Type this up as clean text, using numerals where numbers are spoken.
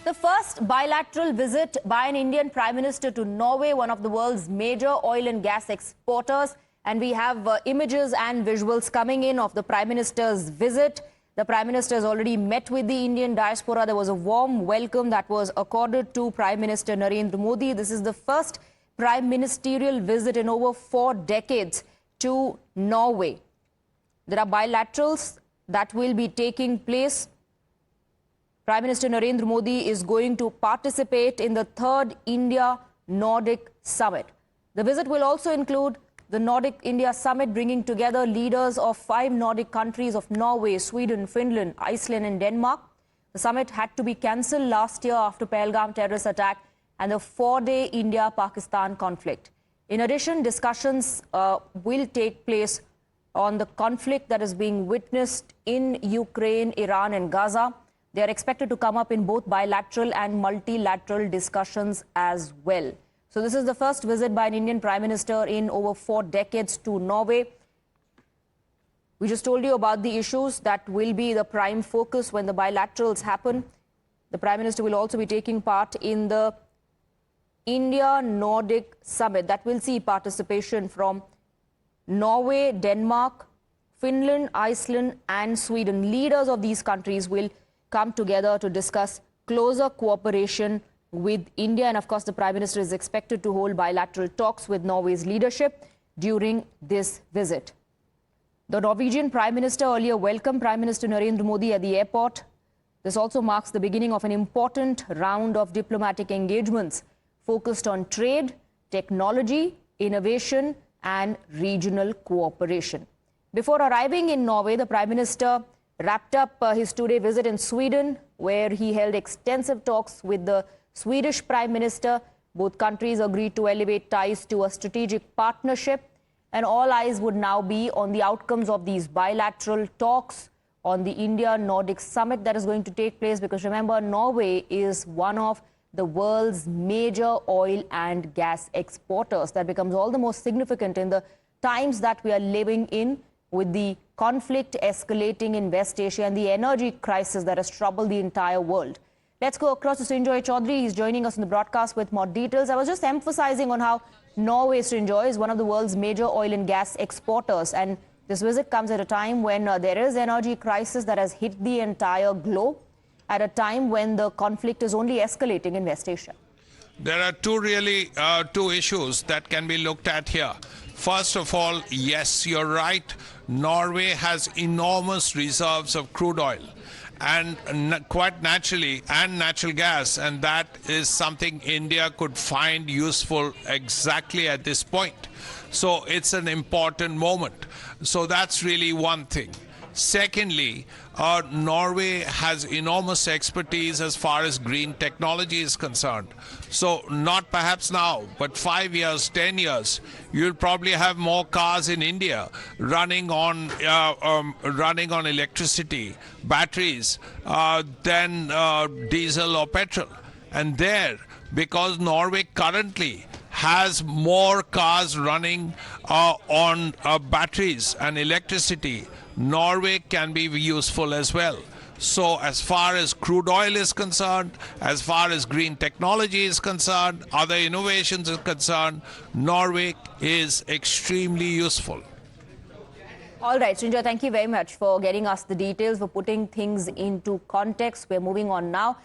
The first bilateral visit by an Indian Prime Minister to Norway, one of the world's major oil and gas exporters. And we have images and visuals coming in of the Prime Minister's visit. The Prime Minister has already met with the Indian diaspora. There was a warm welcome that was accorded to Prime Minister Narendra Modi. This is the first prime ministerial visit in over 4 decades to Norway. There are bilaterals that will be taking place. Prime Minister Narendra Modi is going to participate in the 3rd India-Nordic summit. The visit will also include the Nordic India summit, bringing together leaders of 5 Nordic countries of Norway, Sweden, Finland, Iceland and Denmark. The summit had to be cancelled last year after Pahalgam terrorist attack and the 4-day India-Pakistan conflict. In addition, discussions will take place on the conflict that is being witnessed in Ukraine, Iran and Gaza. They are expected to come up in both bilateral and multilateral discussions as well. So this is the first visit by an Indian Prime Minister in over 4 decades to Norway. We just told you about the issues that will be the prime focus when the bilaterals happen. The Prime Minister will also be taking part in the India-Nordic summit that will see participation from Norway, Denmark, Finland, Iceland and Sweden. Leaders of these countries will come together to discuss closer cooperation with India. And of course, the Prime Minister is expected to hold bilateral talks with Norway's leadership during this visit. The Norwegian Prime Minister earlier welcomed Prime Minister Narendra Modi at the airport. This also marks the beginning of an important round of diplomatic engagements focused on trade, technology, innovation and regional cooperation. Before arriving in Norway, the Prime Minister wrapped up his 2-day visit in Sweden, where he held extensive talks with the Swedish Prime Minister. Both countries agreed to elevate ties to a strategic partnership, and all eyes would now be on the outcomes of these bilateral talks on the India-Nordic summit that is going to take place, because remember, Norway is one of the world's major oil and gas exporters. That becomes all the more significant in the times that we are living in, with the conflict escalating in West Asia and the energy crisis that has troubled the entire world. Let's go across to Støre Chaudhary. He's joining us in the broadcast with more details. I was just emphasizing on how Norway, Støre, is one of the world's major oil and gas exporters. And this visit comes at a time when there is energy crisis that has hit the entire globe, at a time when the conflict is only escalating in West Asia. There are two issues that can be looked at here. First of all, yes, you're right. Norway has enormous reserves of crude oil and quite naturally, and natural gas, and that is something India could find useful exactly at this point. So it's an important moment. So that's really one thing. Secondly, Norway has enormous expertise as far as green technology is concerned. So not perhaps now, but 5 years, 10 years, you'll probably have more cars in India running on electricity, batteries, than diesel or petrol. And there, because Norway currently has more cars running on batteries and electricity, Norway can be useful as well. So as far as crude oil is concerned, as far as green technology is concerned, other innovations are concerned, Norway is extremely useful. All right, Støre, thank you very much for getting us the details, for putting things into context. We're moving on now.